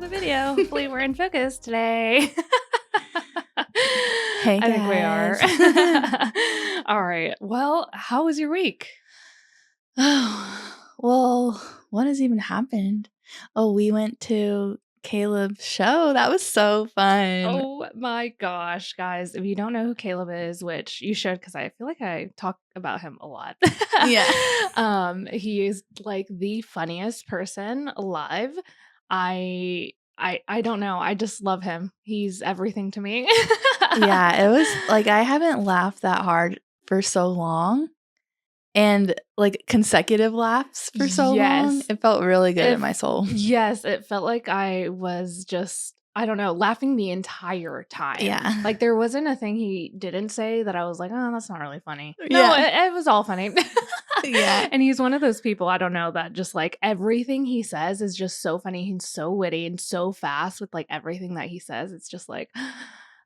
the video. Hopefully we're in focus today. Hey, I think we guys. are. All right. Well, how was your week? Oh, well, what has even happened? Oh, we went to Caleb's show. That was so fun. Oh my gosh, guys. If you don't know who Caleb is, which you should, because I feel like I talk about him a lot. Yeah. He is like the funniest person alive. I don't know. I just love him. He's everything to me. Yeah, it was like I haven't laughed that hard for so long. And like consecutive laughs for so long. Yes. It felt really good in my soul. Yes, it felt like I was just, I don't know, laughing the entire time. Yeah. Like there wasn't a thing he didn't say that I was like, oh, that's not really funny. No, Yeah. it was all funny. Yeah. And he's one of those people, I don't know, that just like everything he says is just so funny. He's so witty and so fast with like everything that he says. It's just like,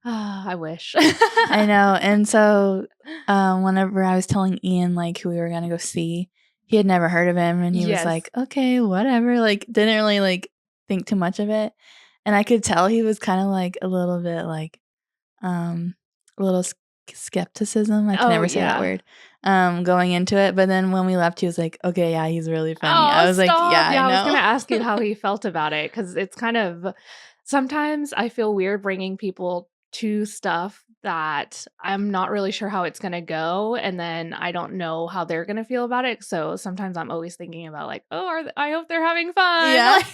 I wish. I know. And so whenever I was telling Ian like who we were gonna go see, he had never heard of him, and he was Yes. like, okay, whatever, like didn't really like think too much of it. And I could tell he was kind of like a little bit like a little skepticism, I can never say that word, going into it. But then when we left, he was like, okay, yeah, he's really funny. I was like, yeah, I know. I was gonna ask you how he felt about it, because it's kind of, sometimes I feel weird bringing people to stuff that I'm not really sure how it's gonna go, and then I don't know how they're gonna feel about it. So sometimes I'm always thinking about like, oh, I hope they're having fun. Yeah. Like-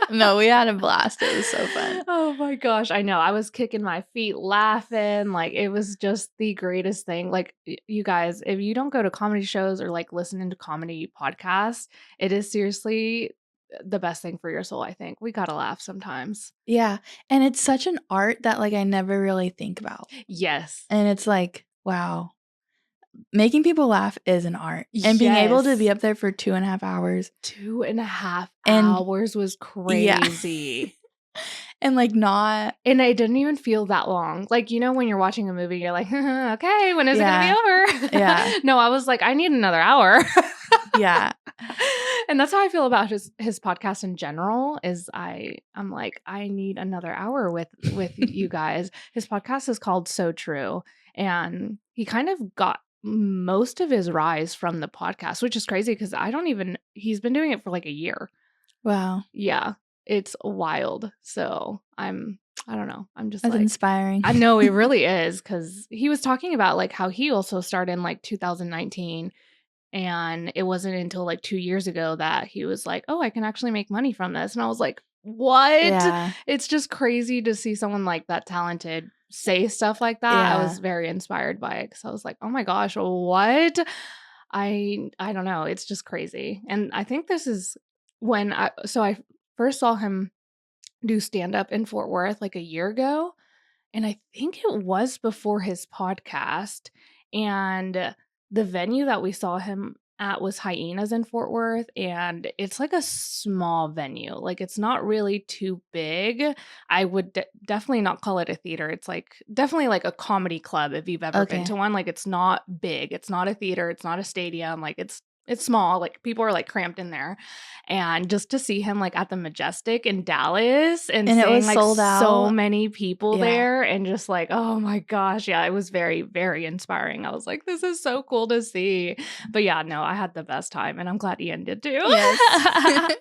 No, we had a blast. It was so fun. Oh my gosh, I know. I was kicking my feet laughing. Like it was just the greatest thing. Like you guys, if you don't go to comedy shows or like listening to comedy podcasts, it is seriously the best thing for your soul, I think. We got to laugh sometimes. Yeah. And it's such an art that like I never really think about. Yes. And it's like, wow. Making people laugh is an art. And being able to be up there for 2.5 hours. 2.5 hours was crazy. Yeah. And like not. And I didn't even feel that long. Like, you know, when you're watching a movie, you're like, okay, when is it going to be over? Yeah. No, I was like, I need another hour. Yeah. And that's how I feel about his podcast in general, is I'm like, I need another hour with you guys. His podcast is called So True. And he kind of got most of his rise from the podcast, which is crazy because he's been doing it for like a year. Wow. Yeah. It's wild. So I don't know. I'm just That's like inspiring. I know it really is, because he was talking about like how he also started in like 2019. And it wasn't until like 2 years ago that he was like, oh, I can actually make money from this. And I was like, what? Yeah. It's just crazy to see someone like that talented say stuff like that. Yeah. I was very inspired by it, because I was like, oh my gosh, what? I don't know. It's just crazy. And I think this is when I first saw him do stand-up in Fort Worth like a year ago. And I think it was before his podcast. And the venue that we saw him at was Hyenas in Fort Worth. And it's like a small venue. Like it's not really too big. I would definitely not call it a theater. It's like definitely like a comedy club if you've ever been to one. Like it's not big. It's not a theater. It's not a stadium. Like it's small. Like people are like cramped in there. And just to see him like at the Majestic in Dallas and seeing it was like sold out. So many people there, and just like, oh my gosh, yeah, it was very, very inspiring. I was like, this is so cool to see. But yeah, no, I had the best time, and I'm glad Ian did too. Yes.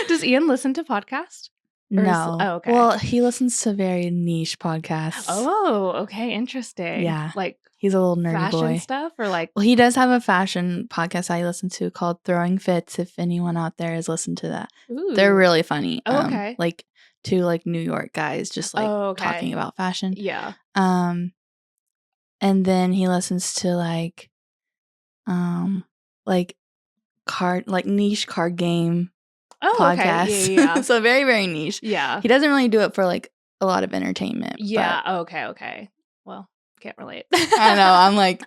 Does Ian listen to podcasts? No. Okay. Well, he listens to very niche podcasts. Oh, okay, interesting. Yeah. Like he's a little nerdy fashion boy. stuff, or like. Well, he does have a fashion podcast I listen to called Throwing Fits. If anyone out there has listened to that, they're really funny. Oh, okay. Like two like New York guys just like talking about fashion. Yeah. And then he listens to like niche card game podcasts. Okay. Yeah. So very, very niche. Yeah. He doesn't really do it for like a lot of entertainment. Yeah. Okay. Well, can't relate. I know. I'm like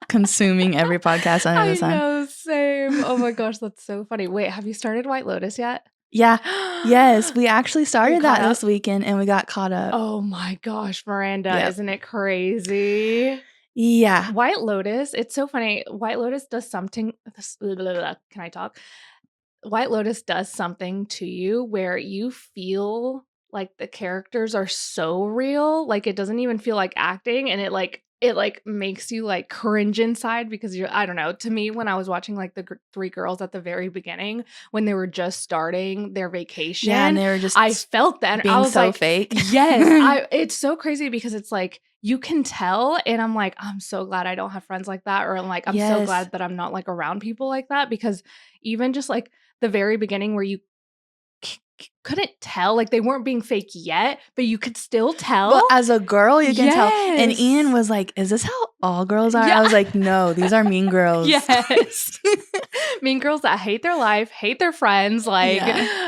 consuming every podcast under the sun. I know, same. Oh my gosh, that's so funny. Wait, have you started White Lotus yet? Yeah. Yes, we actually started that this weekend and we got caught up. Oh my gosh, Miranda, isn't it crazy? Yeah. White Lotus, it's so funny. White Lotus does something. Can I talk? White Lotus does something to you where you feel like the characters are so real, like it doesn't even feel like acting, and it makes you like cringe inside because you're, I don't know, to me when I was watching like the three girls at the very beginning when they were just starting their vacation, and they were just I felt that being I was so like, fake. yes, it's so crazy because it's like you can tell, and I'm like, I'm so glad I don't have friends like that, or I'm like, I'm so glad that I'm not like around people like that, because even just like the very beginning where you couldn't tell, like they weren't being fake yet, but you could still tell. But as a girl, you can tell. And Ian was like, "Is this how all girls are?" I was like, "No, these are mean girls." Yes. Mean girls that hate their life, hate their friends. Like,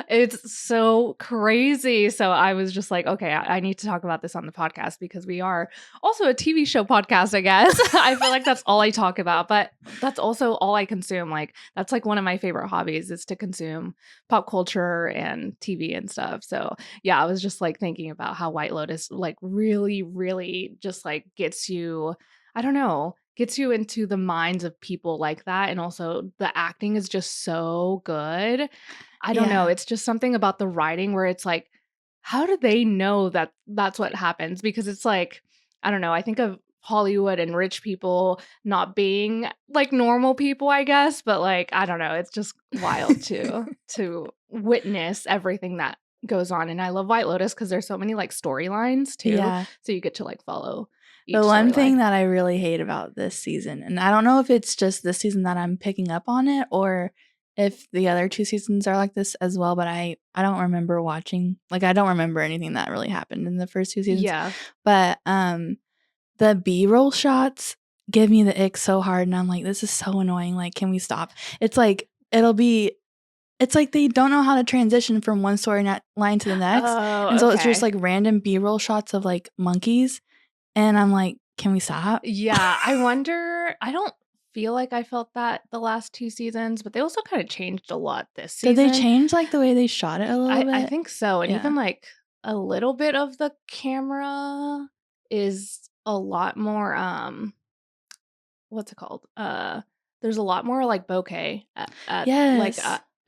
it's so crazy. So I was just like, okay, I need to talk about this on the podcast because we are also a TV show podcast, I guess. I feel like that's all I talk about, but that's also all I consume. Like, that's like one of my favorite hobbies is to consume pop culture and TV and stuff. So yeah, I was just like thinking about how White Lotus like really, really just like gets you, I don't know, gets you into the minds of people like that. And also the acting is just so good. I don't know. It's just something about the writing where it's like, how do they know that that's what happens? Because it's like, I don't know. I think of Hollywood and rich people not being like normal people, I guess. But like, I don't know. It's just wild to witness everything that goes on. And I love White Lotus because there's so many like storylines too. Yeah. So you get to like follow the one thing that I really hate about this season, and I don't know if it's just this season that I'm picking up on it or if the other 2 seasons are like this as well, but I don't remember watching, like I don't remember anything that really happened in the first 2 seasons. Yeah. But the B-roll shots give me the ick so hard, and I'm like, this is so annoying. Like, can we stop? It's like it's like they don't know how to transition from one storyline to the next. And so it's just like random B-roll shots of like monkeys. And I'm like, can we stop? Yeah, I wonder. I don't feel like I felt that the last 2 seasons, but they also kind of changed a lot this season. Did they change like the way they shot it a little bit? I think so. And even like a little bit of the camera is a lot more what's it called? There's a lot more like bokeh like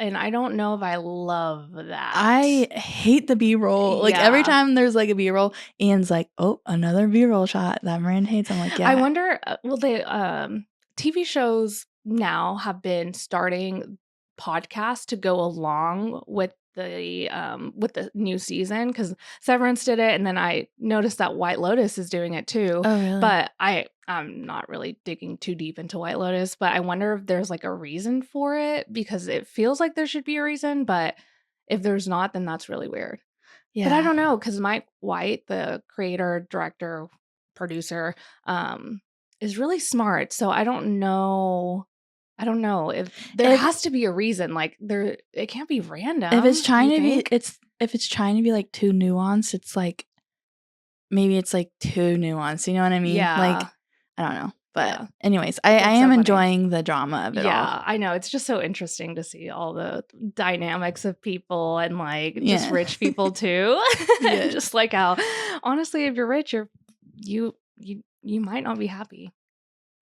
and I don't know if I love that. I hate the B-roll. Like every time there's like a B-roll, Ian's like, "Oh, another B-roll shot that Miranda hates." I'm like, "Yeah." I wonder. Well, they TV shows now have been starting podcasts to go along with the new season because Severance did it, and then I noticed that White Lotus is doing it too. Oh, really? But I'm not really digging too deep into White Lotus, but I wonder if there's like a reason for it because it feels like there should be a reason, but if there's not, then that's really weird. Yeah. But I don't know because Mike White, the creator, director, producer, is really smart. So I don't know if there has to be a reason. Like it can't be random. If it's trying to be, if it's trying to be like too nuanced, it's like maybe it's like too nuanced. You know what I mean? Yeah. Like I don't know. But anyways, I am enjoying the drama of it all. Yeah, I know. It's just so interesting to see all the dynamics of people and like just rich people too. Just like how honestly, if you're rich, you might not be happy.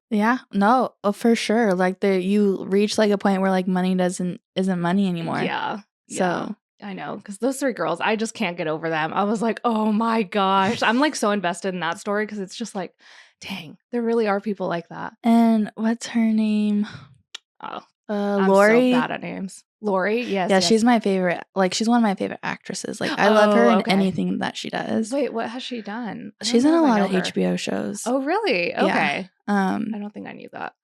Yeah, no, for sure. Like you reach like a point where like money isn't money anymore. Yeah. So I know, because those 3 girls, I just can't get over them. I was like, oh my gosh. I'm like so invested in that story because it's just like, dang, there really are people like that. And what's her name? Oh, Lori. I'm so bad at names. Lori, yes. Yeah, she's my favorite. Like, she's one of my favorite actresses. Like, I love her in anything that she does. Wait, what has she done? She's in a lot of HBO shows. Oh, really? Okay. Yeah. I don't think I knew that.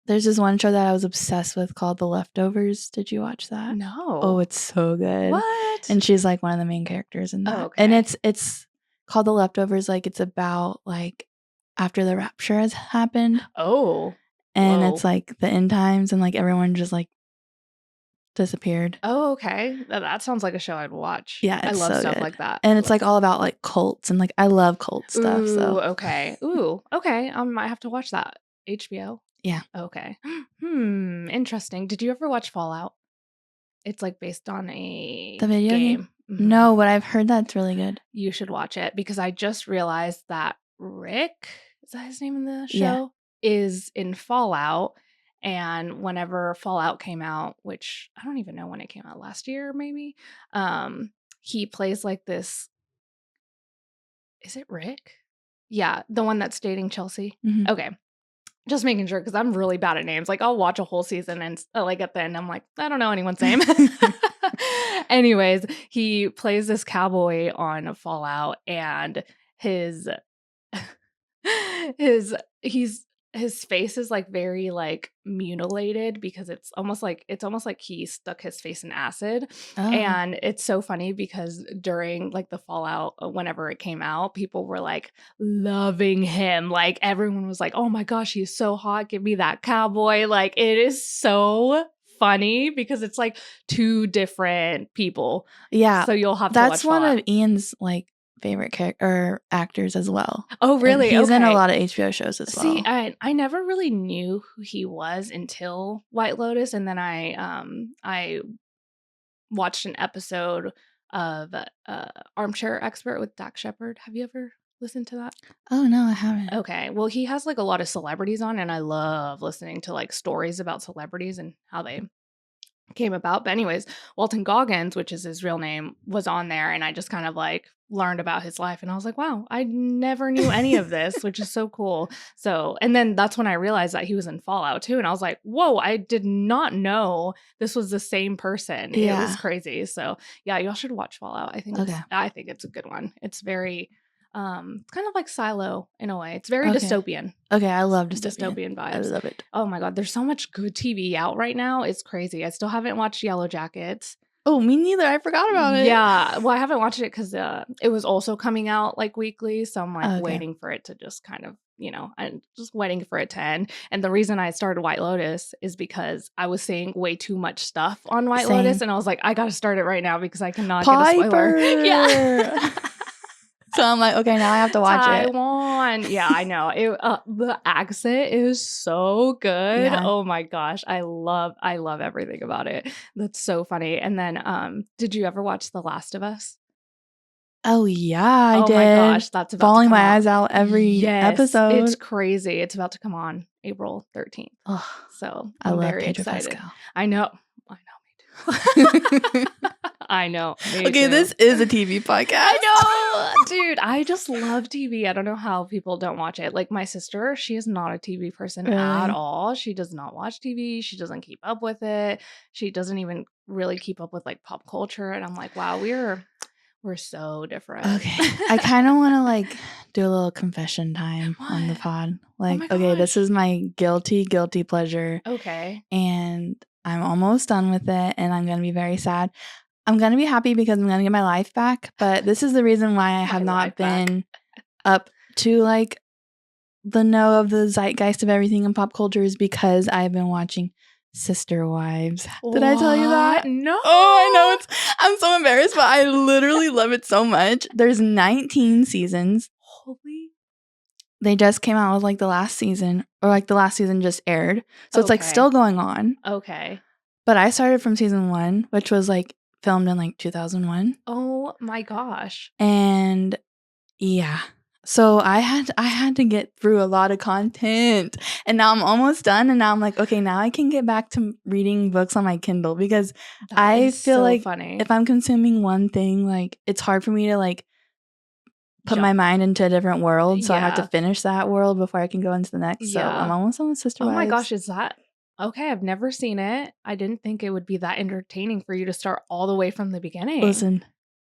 There's this one show that I was obsessed with called The Leftovers. Did you watch that? No. Oh, it's so good. What? And she's like one of the main characters in that. Oh, okay. And it's called The Leftovers. Like, it's about like after the rapture has happened. Oh. And it's like the end times and like everyone just like disappeared. Oh, okay. That sounds like a show I'd watch. Yeah, I love so stuff good. like that. And it's like all about like cults and like I love cult stuff. So okay. Ooh, okay. I might have to watch that. HBO. Yeah. Okay. Interesting. Did you ever watch Fallout? It's like based on the video game. Mm-hmm. No, but I've heard that's really good. You should watch it because I just realized that Rick, is that his name in the show? Is in Fallout. And whenever Fallout came out, which I don't even know when it came out, last year maybe, he plays like this. Is it Rick? Yeah, the one that's dating Chelsea. Mhm. Okay. Just making sure, because I'm really bad at names. Like, I'll watch a whole season and like at the end, I'm like, I don't know anyone's name. Anyways, he plays this cowboy on Fallout, and his his face is like very like mutilated, because it's almost like he stuck his face in acid. Oh. And it's so funny because during like the Fallout, whenever it came out, people were like loving him. Like, everyone was like, oh my gosh, he's so hot, give me that cowboy. Like, it is so funny because it's like two different people. Yeah. So you'll have to That's watch one Fallout. of Ian's like favorite actors as well. Oh, really? He's in a Okay. lot of HBO shows as well. See, I never really knew who he was until White Lotus, and then I watched an episode of Armchair Expert with Dak Shepard. Have you ever listened to that? Oh, no, I haven't. Okay. Well, he has like a lot of celebrities on, and I love listening to like stories about celebrities and how they came about. But anyways, Walton Goggins, which is his real name, was on there, and I just kind of like learned about his life, and I was like, wow, I never knew any of this, which is so cool. So, and then that's when I realized that he was in Fallout too, and I was like, whoa, I did not know this was the same person. It was crazy. So yeah, y'all should watch Fallout. I think it's a good one. It's very kind of like Silo in a way. It's very dystopian. Okay, I love dystopian vibes. I love it. Oh my god, there's so much good TV out right now. It's crazy. I still haven't watched Yellow Jackets. Oh, me neither. I forgot about it. Yeah, well, I haven't watched it because it was also coming out like weekly, so I'm like waiting for it to just kind of, I'm just waiting for it to end. And the reason I started White Lotus is because I was seeing way too much stuff on White Lotus, and I was like, I gotta start it right now because I cannot get a spoiler. Yeah. So I'm like, okay, now I have to watch it. Taiwan. Yeah, I know. The accent is so good. Yeah. Oh my gosh. I love everything about it. That's so funny. And then did you ever watch The Last of Us? Oh yeah, I did. Oh my gosh, that's about bawling to come my out. eyes out every episode. It's crazy. It's about to come on April 13th. Oh, so I love very Pedro excited. Pascal. I know. Me too. I know. Okay, this is a TV podcast. I know. Dude, I just love TV. I don't know how people don't watch it. Like my sister, she is not a TV person at all. She does not watch TV. She doesn't keep up with it. She doesn't even really keep up with like pop culture. And I'm like, wow, we're so different. Okay. I kind of want to like do a little confession time on the pod. Like, okay, this is my guilty pleasure. Okay. And I'm almost done with it, and I'm going to be very sad. I'm going to be happy because I'm going to get my life back, but this is the reason why I have not been up to like the know of the zeitgeist of everything in pop culture, is because I've been watching Sister Wives. Did I tell you that? No. Oh, I know. I'm so embarrassed, but I literally love it so much. There's 19 seasons. Holy. They just came out with like the last season, or like the last season just aired. So it's like still going on. Okay. But I started from season 1, which was like filmed in like 2001. Oh my gosh. And yeah. So I had to get through a lot of content, and now I'm almost done, and now I'm like, okay, now I can get back to reading books on my Kindle, because I feel like if I'm consuming one thing, like it's hard for me to like put my mind into a different world, so I have to finish that world before I can go into the next. So I'm almost on with Sister Wives. Oh my gosh, is that okay? I've never seen it. I didn't think it would be that entertaining for you to start all the way from the beginning. Listen,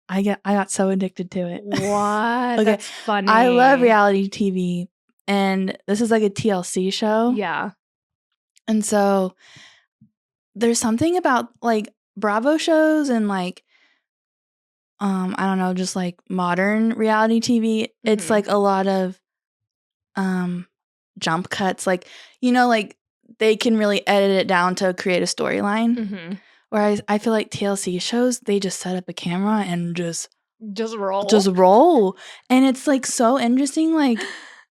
I got so addicted to it. What? Okay. That's funny. I love reality TV, and this is like a TLC show. Yeah. And so there's something about like Bravo shows and like I don't know, just like modern reality TV. It's like a lot of jump cuts, like, like they can really edit it down to create a storyline. Whereas I feel like TLC shows, they just set up a camera and just roll. And it's like so interesting. Like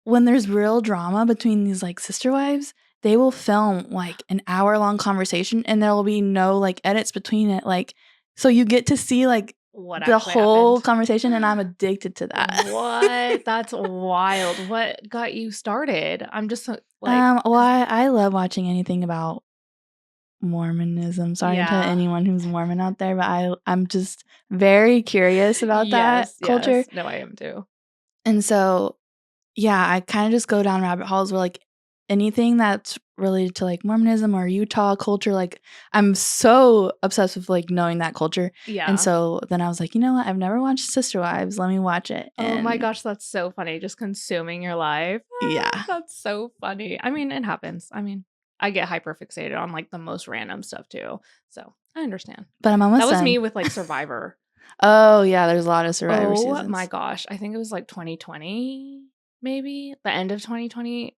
when there's real drama between these like sister wives, they will film like an hour-long conversation, and there will be no like edits between it. Like, so you get to see like what the actually whole happened. conversation, and I'm addicted to that. What? That's wild. What got you started? I'm just like, Well, I love watching anything about Mormonism. Sorry to yeah. anyone who's Mormon out there, but I'm just very curious about that culture. Yes. No, I am too. And so, yeah, I kind of just go down rabbit holes where like anything that's related to like Mormonism or Utah culture, like I'm so obsessed with like knowing that culture. Yeah. And so then I was like, you know what? I've never watched Sister Wives. Let me watch it. Oh my And gosh, that's so funny. Just consuming your life. yeah. That's so funny. I mean, it happens. I mean, I get hyper fixated on like the most random stuff too. So I understand. But I'm almost That was done. me with like Survivor. Oh yeah, there's a lot of Survivor seasons. Oh my gosh. I think it was like 2020, maybe the end of 2020.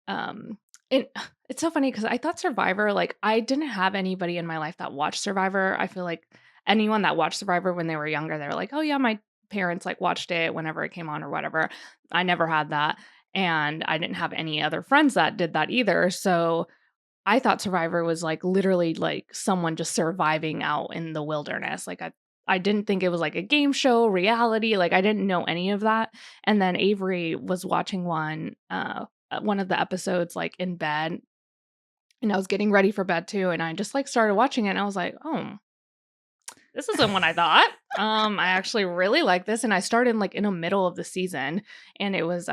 It's so funny because I thought Survivor, like I didn't have anybody in my life that watched Survivor. I feel like anyone that watched Survivor when they were younger, they were like, oh yeah, my parents like watched it whenever it came on or whatever. I never had that. And I didn't have any other friends that did that either. So I thought Survivor was like literally like someone just surviving out in the wilderness. Like I didn't think it was like a game show, reality. Like I didn't know any of that. And then Avery was watching one of the episodes like in bed, and I was getting ready for bed too, and I just like started watching it and I was like, "Oh, this isn't what I thought." I actually really like this, and I started like in the middle of the season, and it was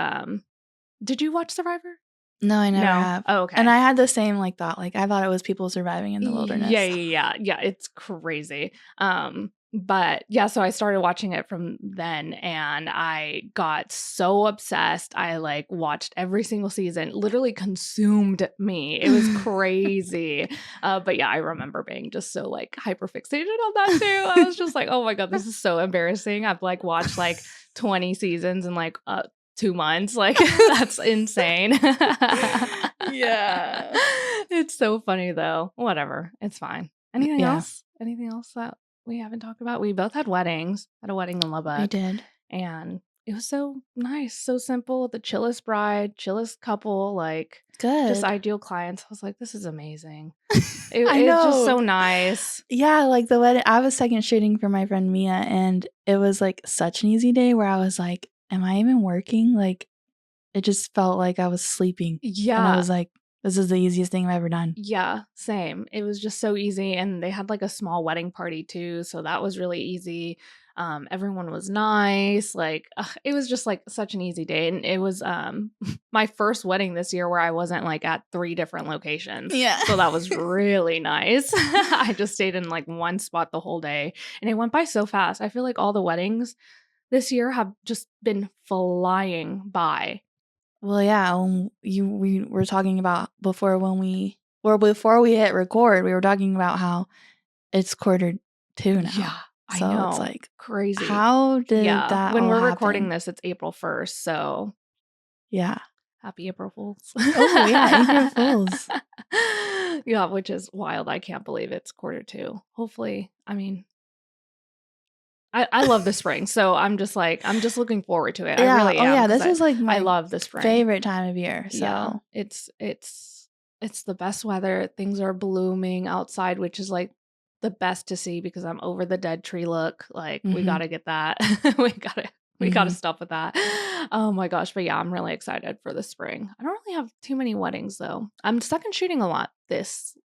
did you watch Survivor? No, I never No? have. Oh, okay. And I had the same like thought. Like I thought it was people surviving in the wilderness. Yeah, it's crazy. But yeah, so I started watching it from then and I got so obsessed. I like watched every single season, literally consumed me. It was crazy. But yeah, I remember being just so like hyper fixated on that too. I was just like, oh my God, this is so embarrassing. I've like watched like 20 seasons in like 2 months. Like that's insane. Yeah. It's so funny though. Whatever. It's fine. Anything else? Anything else that we haven't talked about? We both had weddings. Had a wedding in Lubbock. We did. And it was so nice, so simple. The chillest bride, chillest couple, like Good. just ideal clients. I was like, this is amazing. I It's know. just so nice. Yeah, like the wedding. I was second shooting for my friend Mia, and it was like such an easy day where I was like, am I even working? Like it just felt like I was sleeping. Yeah. And I was like, this is the easiest thing I've ever done. Yeah, same. It was just so easy. And they had like a small wedding party too. So that was really easy. Everyone was nice. Like it was just like such an easy day. And it was my first wedding this year where I wasn't like at 3 different locations. Yeah. So that was really nice. I just stayed in like one spot the whole day and it went by so fast. I feel like all the weddings this year have just been flying by. Well, yeah, we were talking about before we hit record, we were talking about how it's Q2 now. Yeah, I So know. it's like crazy. How did that when all we're happen? recording this, it's April 1st. So yeah. Happy April Fools. Oh yeah, April Fools. Yeah, which is wild. I can't believe it's Q2. Hopefully, I mean, I love the spring, so I'm just looking forward to it. Yeah. I really am. Oh yeah, this is like I my love the spring. favorite time of year. So Yeah, it's the best weather. Things are blooming outside, which is like the best to see because I'm over the dead tree look. Like we gotta get that. we gotta stop with that. Oh my gosh. But yeah, I'm really excited for the spring. I don't really have too many weddings though. I'm second shooting a lot this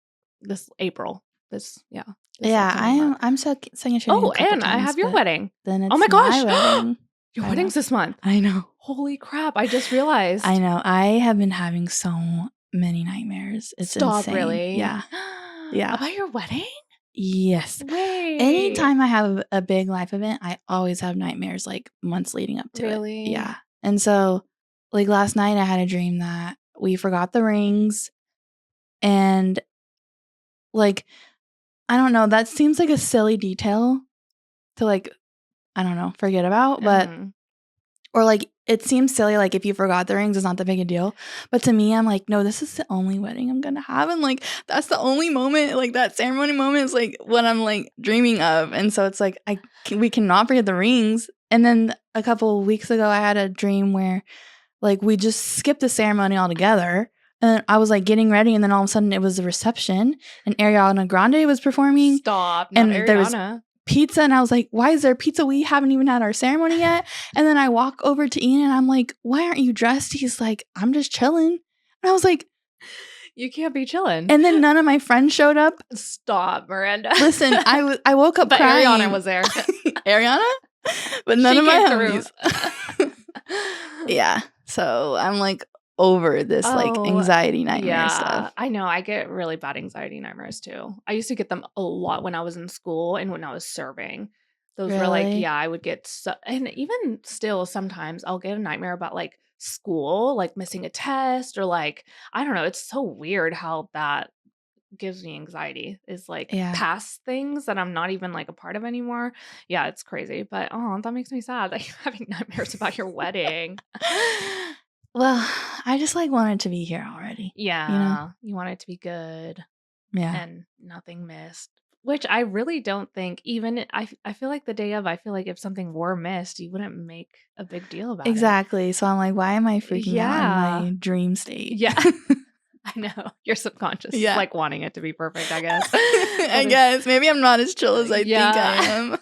April. I'm second shooting. Oh, and I have your wedding. Then it's oh my gosh. wedding. Your wedding's this month. I know. Holy crap. I just realized. I know. I have been having so many nightmares. It's insane. Really? Yeah. Yeah. About your wedding? Yes. Wait. Anytime I have a big life event, I always have nightmares like months leading up to it. Really? Yeah. And so like last night I had a dream that we forgot the rings and like I don't know, that seems like a silly detail to like I don't know, forget about, but or like it seems silly like if you forgot the rings it's not that big a deal, but to me I'm like no, this is the only wedding I'm gonna have and like that's the only moment, like that ceremony moment is like what I'm like dreaming of, and so it's like we cannot forget the rings. And then a couple of weeks ago I had a dream where like we just skipped the ceremony altogether and I was like getting ready and then all of a sudden it was the reception and Ariana Grande was performing. Stop. And Not there was Ariana. pizza, and I was like, why is there pizza? We haven't even had our ceremony yet. And then I walk over to Ian and I'm like, why aren't you dressed? He's like, I'm just chilling. And I was like, you can't be chilling. And then none of my friends showed up. Stop, Miranda. Listen, I woke up but crying. Ariana was there. Ariana? But none of my homies. Yeah. So I'm like over this like anxiety nightmare stuff. I know. I get really bad anxiety nightmares too. I used to get them a lot when I was in school and when I was serving. Those were like, yeah, I would get and even still sometimes I'll get a nightmare about like school, like missing a test or like, I don't know. It's so weird how that gives me anxiety is like past things that I'm not even like a part of anymore. Yeah, it's crazy. But that makes me sad that you're having nightmares about your wedding. Well, I just like wanted to be here already. Yeah. You want it to be good. Yeah. And nothing missed. Which I really don't think even I feel like the day of, I feel like if something were missed, you wouldn't make a big deal about it. Exactly. So I'm like, why am I freaking out in my dream state? Yeah. I know. Your subconscious is like wanting it to be perfect, I guess. I guess. Maybe I'm not as chill as I think I am.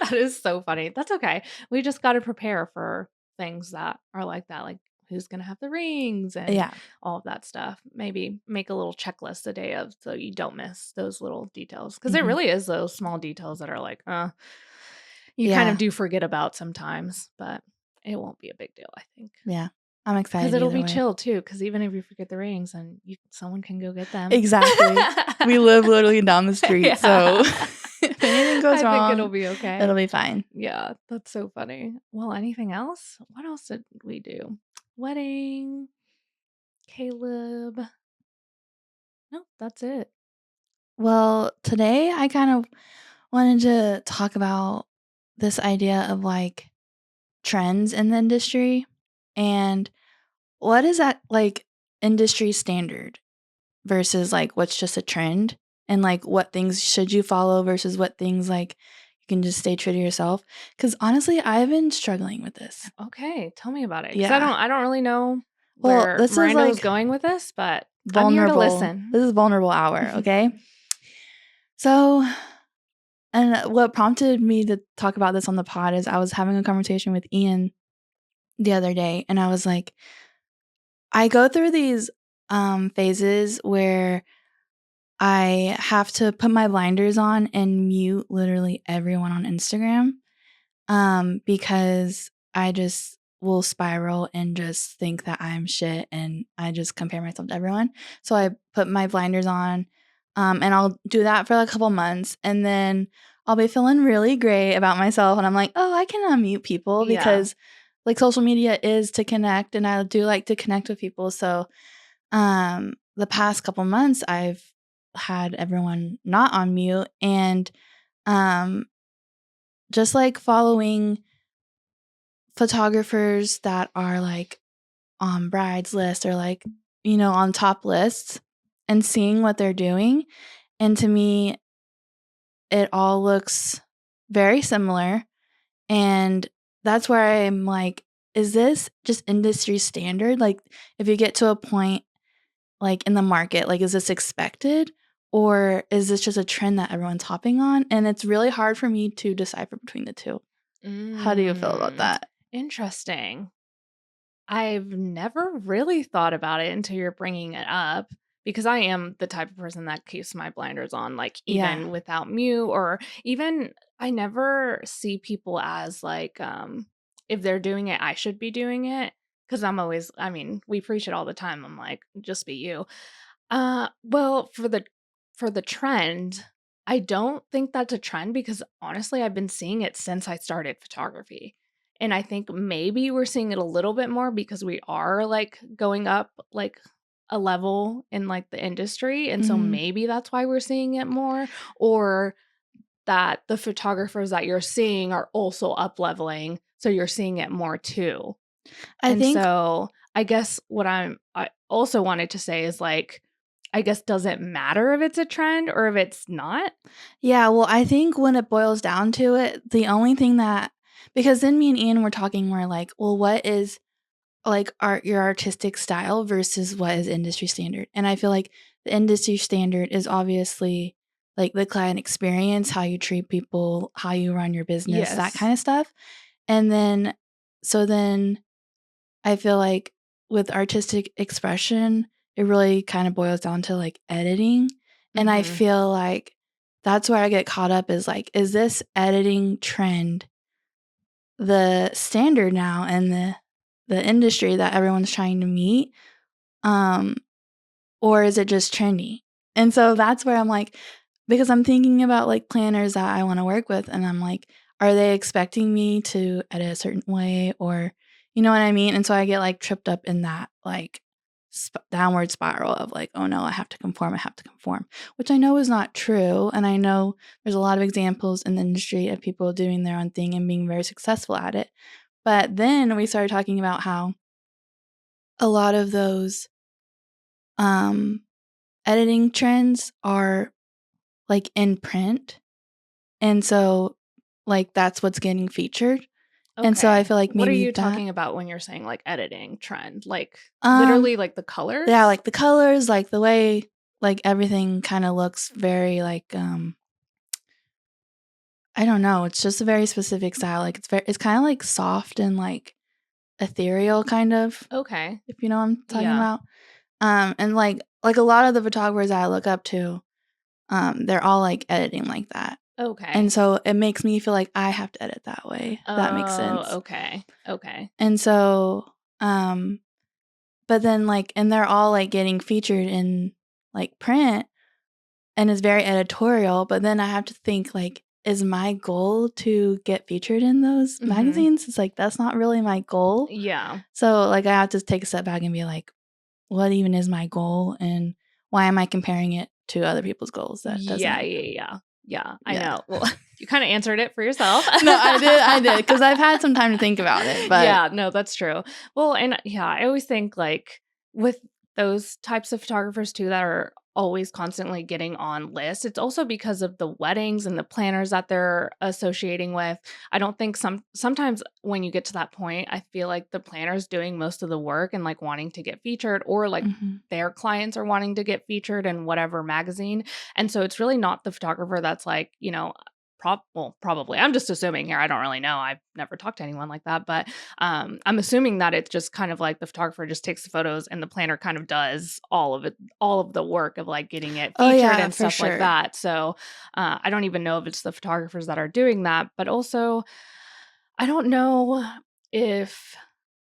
That is so funny. That's okay. We just got to prepare for things that are like that. Like who's going to have the rings and all of that stuff. Maybe make a little checklist the day of so you don't miss those little details. Because it really is those small details that are like, you kind of do forget about sometimes. But it won't be a big deal, I think. Yeah. I'm excited. Because it'll be chill too. Because even if you forget the rings, and someone can go get them. Exactly. We live literally down the street, so if anything goes wrong, I think it'll be okay. It'll be fine. Yeah, that's so funny. Well, anything else? What else did we do? Wedding, Caleb. Nope, that's it. Well, today I kind of wanted to talk about this idea of like trends in the industry and what is that like industry standard versus like what's just a trend and like what things should you follow versus what things like you can just stay true to yourself. Because honestly, I've been struggling with this. Okay, tell me about it. Yeah, I don't really know where this Miranda is was going with this, but vulnerable. I'm here to listen. This is vulnerable hour, okay? So, and what prompted me to talk about this on the pod is I was having a conversation with Ian the other day, and I was like, I go through these phases where I have to put my blinders on and mute literally everyone on Instagram because I just will spiral and just think that I'm shit and I just compare myself to everyone. So I put my blinders on and I'll do that for like a couple months and then I'll be feeling really great about myself and I'm like, oh, I can unmute people because like social media is to connect and I do like to connect with people. So the past couple months I've had everyone not on mute and just like following photographers that are like on brides list or like, you know, on top lists and seeing what they're doing. And to me, it all looks very similar. And that's where I'm like, is this just industry standard? Like if you get to a point like in the market, like is this expected? Or is this just a trend that everyone's hopping on? And it's really hard for me to decipher between the two. How do you feel about that? Interesting. I've never really thought about it until you're bringing it up because I am the type of person that keeps my blinders on, like even without mute or even I never see people as like, if they're doing it, I should be doing it. Cause I'm always, I mean, we preach it all the time. I'm like, just be you. Well, for the trend, I don't think that's a trend because honestly, I've been seeing it since I started photography. And I think maybe we're seeing it a little bit more because we are like going up like a level in like the industry. And so maybe that's why we're seeing it more or that the photographers that you're seeing are also up leveling. So you're seeing it more too. So I guess what I also wanted to say is like, I guess, does it matter if it's a trend or if it's not? Yeah, well, I think when it boils down to it, the only thing that, because then me and Ian were talking, we're like, well, what is like your artistic style versus what is industry standard? And I feel like the industry standard is obviously like the client experience, how you treat people, how you run your business, that Yes. kind of stuff. And then I feel like with artistic expression, it really kind of boils down to like editing. And I feel like that's where I get caught up is like, is this editing trend the standard now in the industry that everyone's trying to meet? Or is it just trendy? And so that's where I'm like, because I'm thinking about like planners that I want to work with, and I'm like, are they expecting me to edit a certain way, or you know what I mean? And so I get like tripped up in that like downward spiral of like, oh no, I have to conform, which I know is not true. And I know there's a lot of examples in the industry of people doing their own thing and being very successful at it. But then we started talking about how a lot of those editing trends are like in print. And so like that's what's getting featured. And so I feel like What are maybe you that talking about when you're saying like editing trend? Like literally like the colors? Yeah, like the colors, like the way like everything kind of looks very like I don't know, it's just a very specific style. Like it's kind of like soft and like ethereal kind of. Okay. If you know what I'm talking Yeah. about. And like a lot of the photographers that I look up to, they're all like editing like that. Okay. And so it makes me feel like I have to edit that way. If that makes sense. Okay. Okay. And so, but then like, and they're all like getting featured in like print, and it's very editorial. But then I have to think like, is my goal to get featured in those magazines? It's like, that's not really my goal. Yeah. So like, I have to take a step back and be like, what even is my goal, and why am I comparing it to other people's goals? That doesn't. Yeah. I know. Well, you kind of answered it for yourself. No, I did, because I've had some time to think about it. But yeah, no, that's true. Well, and yeah, I always think like with those types of photographers too that are always constantly getting on lists, it's also because of the weddings and the planners that they're associating with. I don't think sometimes when you get to that point, I feel like the planner's doing most of the work and like wanting to get featured, or like their clients are wanting to get featured in whatever magazine. And so it's really not the photographer that's like, you know, probably. I'm just assuming here. I don't really know. I've never talked to anyone like that, but I'm assuming that it's just kind of like the photographer just takes the photos and the planner kind of does all of it, all of the work of like getting it featured and stuff like that. So I don't even know if it's the photographers that are doing that, but also I don't know if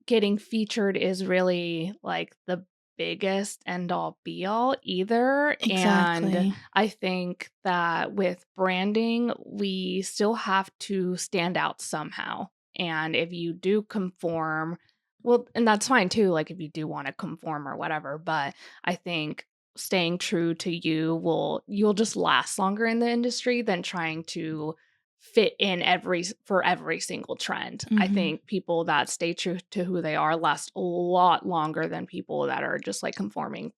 getting featured is really like the biggest end all be all either. Exactly. And I think that with branding, we still have to stand out somehow. And if you do conform, well, and that's fine too, like if you do want to conform or whatever, but I think staying true to you'll just last longer in the industry than trying to fit in for every single trend. I think people that stay true to who they are last a lot longer than people that are just like conforming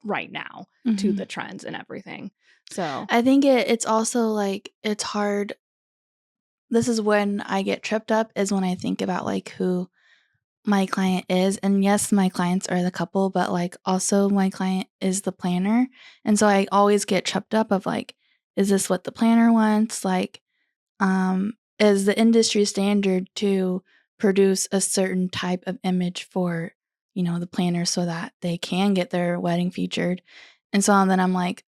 right now to the trends and everything. So I think it's also like it's hard. This is when I get tripped up, is when I think about like who my client is. And yes, my clients are the couple, but like also my client is the planner. And so I always get tripped up of like, is this what the planner wants? Like, is the industry standard to produce a certain type of image for, you know, the planner so that they can get their wedding featured? And so then I'm like,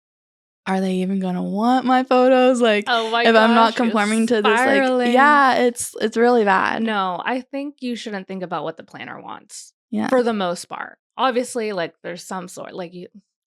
are they even gonna want my photos? Like, oh my if I'm not gosh, conforming to this, like, spiraling. yeah, it's really bad. No, I think you shouldn't think about what the planner wants. Yeah. For the most part. Obviously, like there's some sort like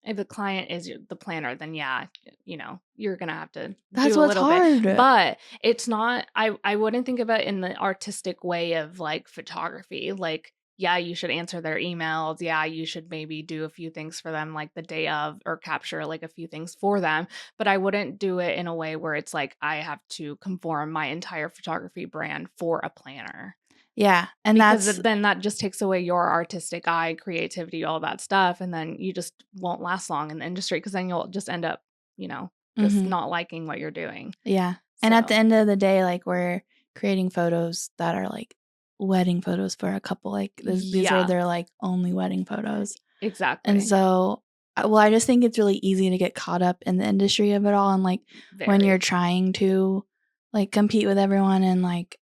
if the client is the planner, then yeah, you know, you're gonna have to That's do a what's little hard. bit. But it's not. I wouldn't think of it in the artistic way of like photography. Like, yeah, you should answer their emails. Yeah, you should maybe do a few things for them like the day of, or capture like a few things for them. But I wouldn't do it in a way where it's like I have to conform my entire photography brand for a planner. Yeah, and Because then that just takes away your artistic eye, creativity, all that stuff, and then you just won't last long in the industry because then you'll just end up, you know, just not liking what you're doing. Yeah. So. And at the end of the day, like we're creating photos that are like wedding photos for a couple. Like these are their like only wedding photos. Exactly. And so I just think it's really easy to get caught up in the industry of it all, and like when you're trying to like compete with everyone and like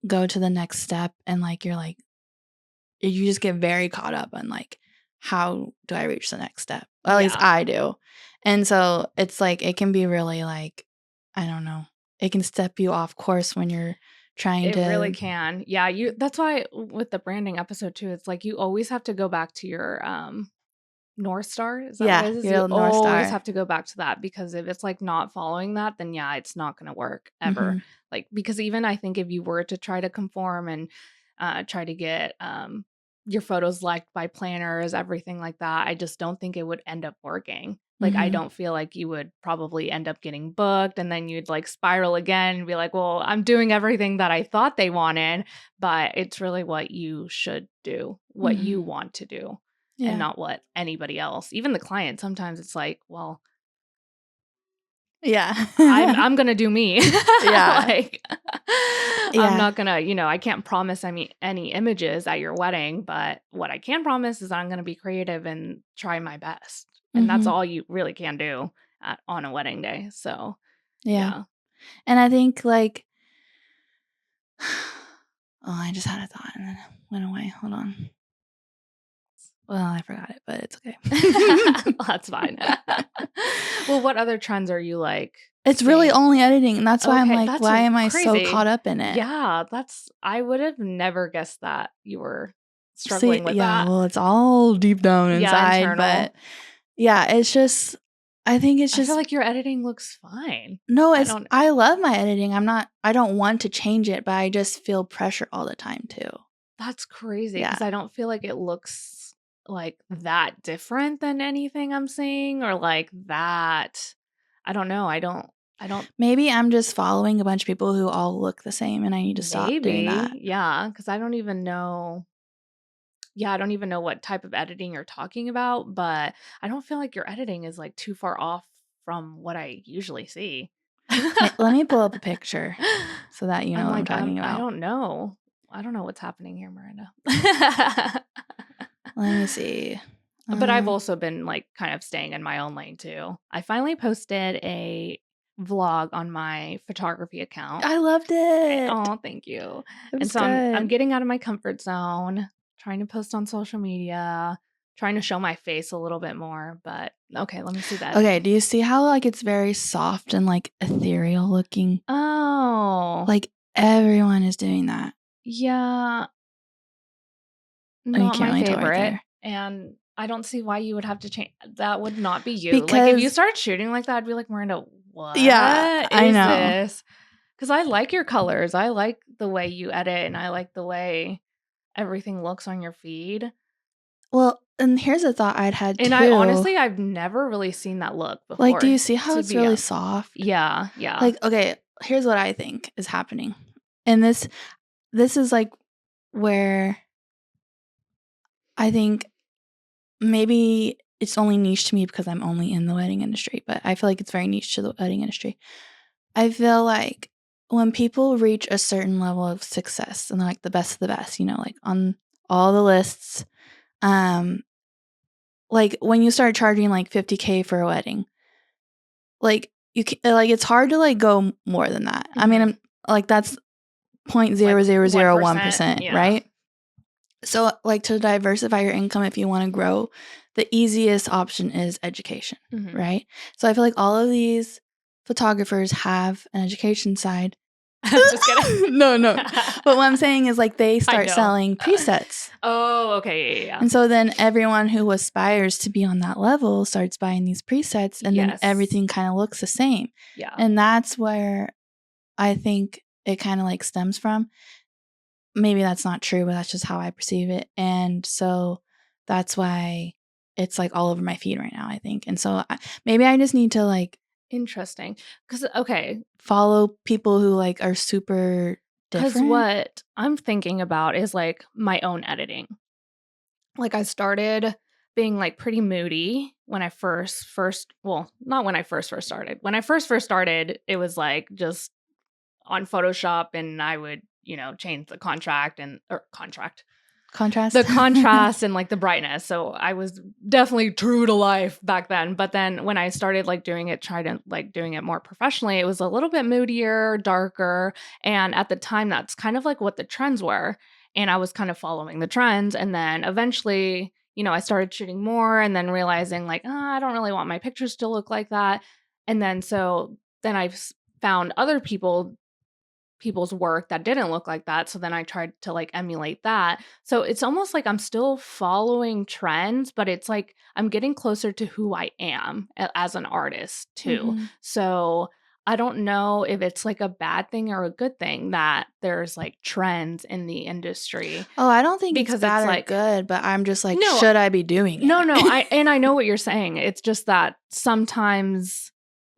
go to the next step, and like you're like you just get very caught up on like how do I reach the next step? Well, at least I do. And so it's like it can be really like, I don't know, it can step you off course when you're trying to. It really can. Yeah, that's why with the branding episode too, it's like you always have to go back to your North Star. Is that what it is? You always have to go back to that, because if it's like not following that, then yeah, it's not going to work ever. Mm-hmm. Like, because even I think if you were to try to conform and try to get your photos liked by planners, everything like that, I just don't think it would end up working. Like, I don't feel like you would probably end up getting booked, and then you'd like spiral again and be like, well, I'm doing everything that I thought they wanted, but it's really what you should do, what you want to do, and not what anybody else. Even the client, sometimes it's like, well, I'm gonna do me. Like, I'm not gonna, I can't promise any images at your wedding, but what I can promise is I'm gonna be creative and try my best. And that's all you really can do on a wedding day. So yeah. And I think like, I just had a thought and then it went away. Hold on. Well, I forgot it, but it's okay. Well, that's fine. Well, what other trends are you like? It's really only editing, and that's why I'm like, why am I so caught up in it? Yeah, I would have never guessed that you were struggling with that. Yeah, well, it's all deep down inside, but yeah, it's just, I think it's just, I feel like your editing looks fine. No, I love my editing. I don't want to change it, but I just feel pressure all the time too. That's crazy, because I don't feel like it looks like that different than anything I'm seeing, or like that. I don't know. I don't. Maybe I'm just following a bunch of people who all look the same, and I need to stop doing that. Yeah, because I don't even know. Yeah, I don't even know what type of editing you're talking about, but I don't feel like your editing is like too far off from what I usually see. Let me pull up a picture so that you know what I'm talking about. I don't know. I don't know what's happening here, Miranda. Let me see. But I've also been like kind of staying in my own lane too. I finally posted a vlog on my photography account. I loved it. Oh, thank you. And so I'm getting out of my comfort zone, trying to post on social media, trying to show my face a little bit more. But okay, let me see that. Okay, do you see how like it's very soft and like ethereal looking? Oh. Like everyone is doing that. Yeah. Not my favorite. And I don't see why you would have to change. That would not be you. Because like if you started shooting like that, I'd be like, Miranda, what? Yeah, I know. This? Because I like your colors. I like the way you edit, and I like the way everything looks on your feed. Well, and here's a thought I'd had and too. And I've never really seen that look before. Like, do you see how it's really soft? Yeah. Like, okay, here's what I think is happening. And this is like where I think maybe it's only niche to me because I'm only in the wedding industry, but I feel like it's very niche to the wedding industry. I feel like when people reach a certain level of success and they're like the best of the best, like on all the lists, like when you start charging like $50,000 for a wedding, like you can, like it's hard to like go more than that. Mm-hmm. I mean, I'm like that's 0.0001%, right? So like to diversify your income, if you want to grow, the easiest option is education, right? So I feel like all of these photographers have an education side. Just kidding. No. But what I'm saying is like they start selling presets. Oh, okay. Yeah. And so then everyone who aspires to be on that level starts buying these presets, and then everything kind of looks the same. Yeah. And that's where I think it kind of like stems from. Maybe that's not true, but that's just how I perceive it. And so that's why it's like all over my feed right now, I think. And so maybe I just need to like. Interesting. Because, follow people who like are super different. Because what I'm thinking about is like my own editing. Like I started being like pretty moody when I first well, not when I first started. When I first started, it was like just on Photoshop, and I would, change the contract. contrast. The contrast and like the brightness. So I was definitely true to life back then. But then when I started like doing it, doing it more professionally, it was a little bit moodier, darker. And at the time, that's kind of like what the trends were. And I was kind of following the trends. And then eventually, I started shooting more and then realizing like, I don't really want my pictures to look like that. And then then I've found other people's work that didn't look like that. So then I tried to like emulate that. So it's almost like I'm still following trends, but it's like I'm getting closer to who I am as an artist too. So I don't know if it's like a bad thing or a good thing that there's like trends in the industry. Oh, I don't think it's bad or good, but I'm just like, should I be doing it? No, I know what you're saying. It's just that sometimes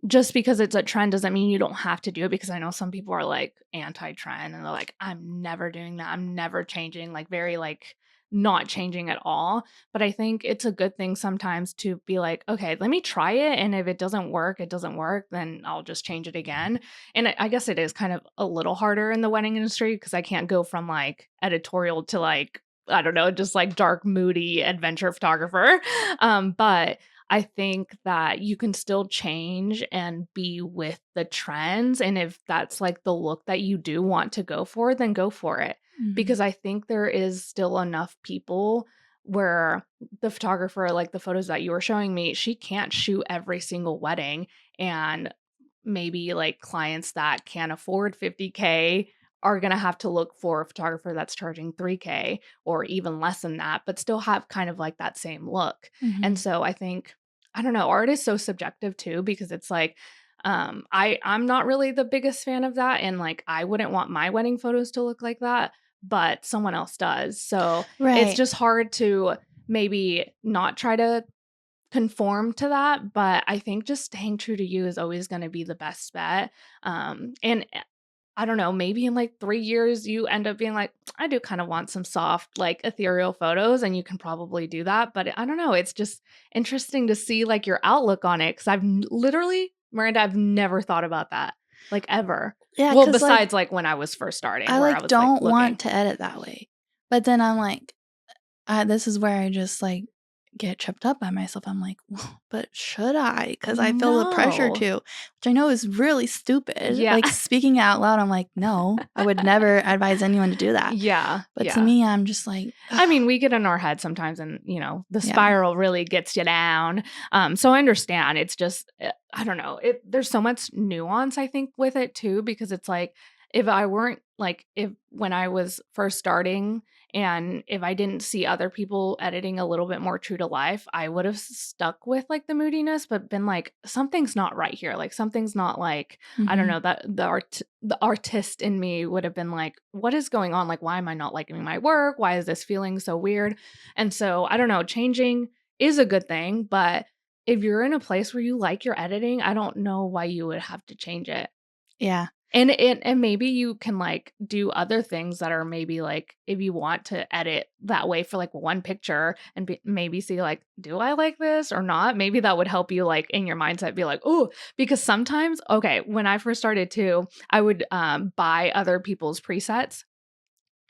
just because it's a trend doesn't mean you don't have to do it, because I know some people are like anti-trend and they're like, I'm never doing that. I'm never changing, like very like not changing at all. But I think it's a good thing sometimes to be like, okay, let me try it. And if it doesn't work, then I'll just change it again. And I guess it is kind of a little harder in the wedding industry because I can't go from like editorial to like, I don't know, just like dark, moody adventure photographer. But I think that you can still change and be with the trends. And if that's like the look that you do want to go for, then go for it. Because I think there is still enough people where the photographer, like the photos that you were showing me, she can't shoot every single wedding. And maybe like clients that can't afford 50K are going to have to look for a photographer that's charging 3K or even less than that, but still have kind of like that same look. And so I think, I don't know, art is so subjective too, because it's like, I'm not really the biggest fan of that. And like, I wouldn't want my wedding photos to look like that, but someone else does. So it's just hard to maybe not try to conform to that. But I think just staying true to you is always going to be the best bet. And I don't know, maybe in like 3 years, you end up being like, I do kind of want some soft, like ethereal photos, and you can probably do that. But I don't know. It's just interesting to see like your outlook on it. Cause literally, Miranda, I've never thought about that, like ever. Yeah. Well, besides like when I was first starting, I where like I was don't like want to edit that way. But then I'm like, this is where I just like get tripped up by myself. I'm like, well, but should I? Because I feel the pressure to, which I know is really stupid. Yeah. Like speaking out loud, I'm like, no, I would never advise anyone to do that. Yeah. But to me, I'm just like, I mean, we get in our head sometimes, and the spiral really gets you down. So I understand. It's just, I don't know. There's so much nuance, I think, with it too, because it's like, if when I was first starting and if I didn't see other people editing a little bit more true to life, I would have stuck with like the moodiness, but been like, something's not right here. Like something's not like, I don't know, that the artist in me would have been like, what is going on? Like, why am I not liking my work? Why is this feeling so weird? And so I don't know, changing is a good thing, but if you're in a place where you like your editing, I don't know why you would have to change it. Yeah. And maybe you can like do other things that are maybe like, if you want to edit that way for like one picture and maybe see like, do I like this or not? Maybe that would help you like in your mindset be like, oh, because sometimes, okay, when I first started too, I would buy other people's presets.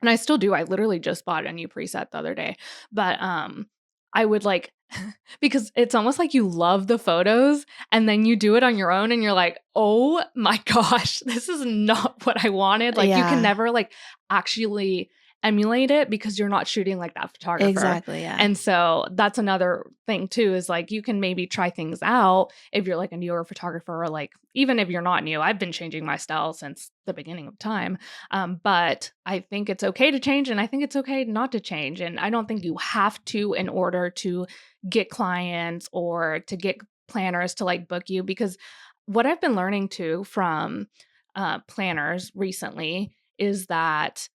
And I still do. I literally just bought a new preset the other day. But I would like, because it's almost like you love the photos and then you do it on your own and you're like, oh my gosh, this is not what I wanted. Like you can never like actually emulate it because you're not shooting like that photographer. Exactly, yeah. And so that's another thing too, is like you can maybe try things out if you're like a newer photographer, or like even if you're not new. I've been changing my style since the beginning of time. But I think it's okay to change, and I think it's okay not to change. And I don't think you have to in order to get clients or to get planners to like book you, because what I've been learning too from planners recently is that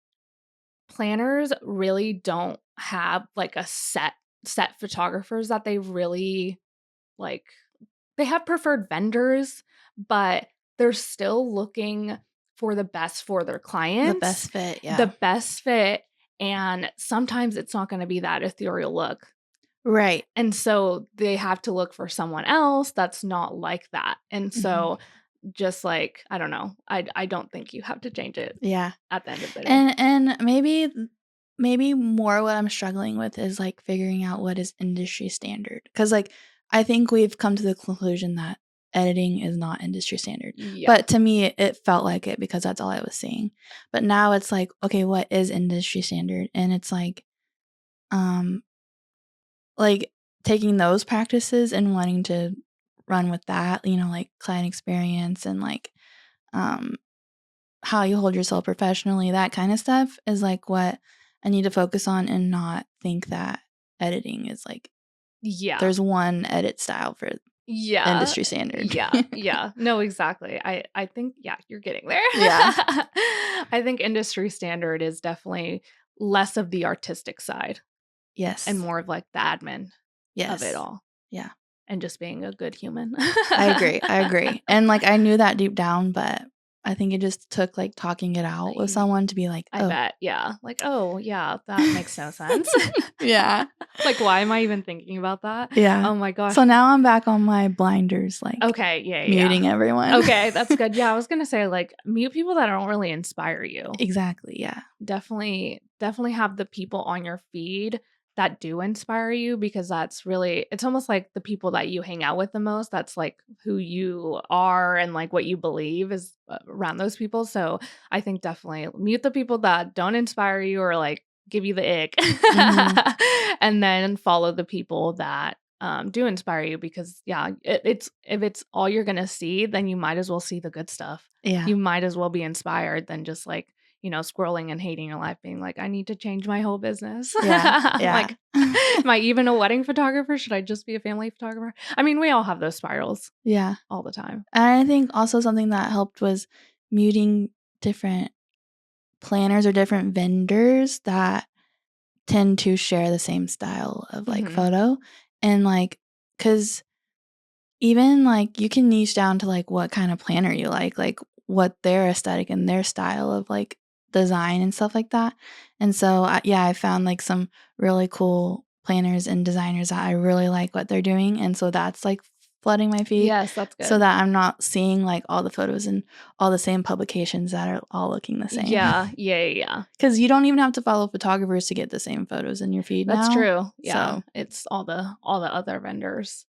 planners really don't have like a set photographers that they really like. They have preferred vendors, but they're still looking for the best for their clients. The best fit, yeah. The best fit. And sometimes it's not going to be that ethereal look. Right. And so they have to look for someone else that's not like that. And so just like, I don't know, I don't think you have to change it. Yeah. At the end of the day. And maybe maybe more what I'm struggling with is like figuring out what is industry standard. Because like I think we've come to the conclusion that editing is not industry standard. Yeah. But to me, it felt like it because that's all I was seeing. But now it's like, okay, what is industry standard? And it's like taking those practices and wanting to run with that, you know, like client experience and like how you hold yourself professionally, that kind of stuff is like what I need to focus on and not think that editing is like there's one edit style for industry standard. Yeah. No, exactly. I think, you're getting there. Yeah. I think industry standard is definitely less of the artistic side. Yes. And more of like the admin of it all. Yeah. And just being a good human. I agree. And like I knew that deep down, but I think it just took like talking it out with someone to be like, I bet. Yeah. Like, oh, yeah, that makes no sense. Yeah. Like, why am I even thinking about that? Yeah. Oh my gosh. So now I'm back on my blinders, like muting everyone. Okay, that's good. Yeah, I was gonna say like mute people that don't really inspire you. Exactly. Yeah. Definitely have the people on your feed that do inspire you, because that's really, it's almost like the people that you hang out with the most. That's like who you are and like what you believe is around those people. So I think definitely mute the people that don't inspire you or like give you the ick, and then follow the people that do inspire you, because it's if it's all you're gonna see, then you might as well see the good stuff. You might as well be inspired than just like, you know, scrolling and hating your life, being like, I need to change my whole business. Like, am I even a wedding photographer? Should I just be a family photographer? I mean, we all have those spirals. Yeah. All the time. And I think also something that helped was muting different planners or different vendors that tend to share the same style of like photo. And like, because even like you can niche down to like what kind of planner you like what their aesthetic and their style of like design and stuff like that. And so I found like some really cool planners and designers that I really like what they're doing, and so that's like flooding my feed. Yes, that's good. So that I'm not seeing like all the photos in all the same publications that are all looking the same. Yeah. Because you don't even have to follow photographers to get the same photos in your feed. That's now. true. Yeah, so it's all the other vendors.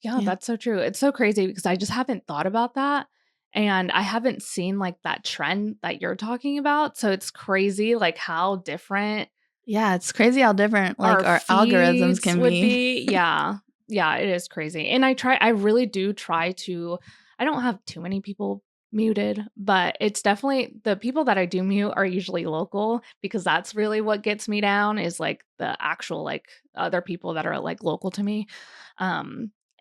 Yeah, that's so true. It's so crazy because I just haven't thought about that. And I haven't seen like that trend that you're talking about. So it's crazy like how different. Yeah, it's crazy how different like our algorithms can be. Yeah, it is crazy. And I really do try to, I don't have too many people muted, but it's definitely the people that I do mute are usually local, because that's really what gets me down is like the actual like other people that are like local to me.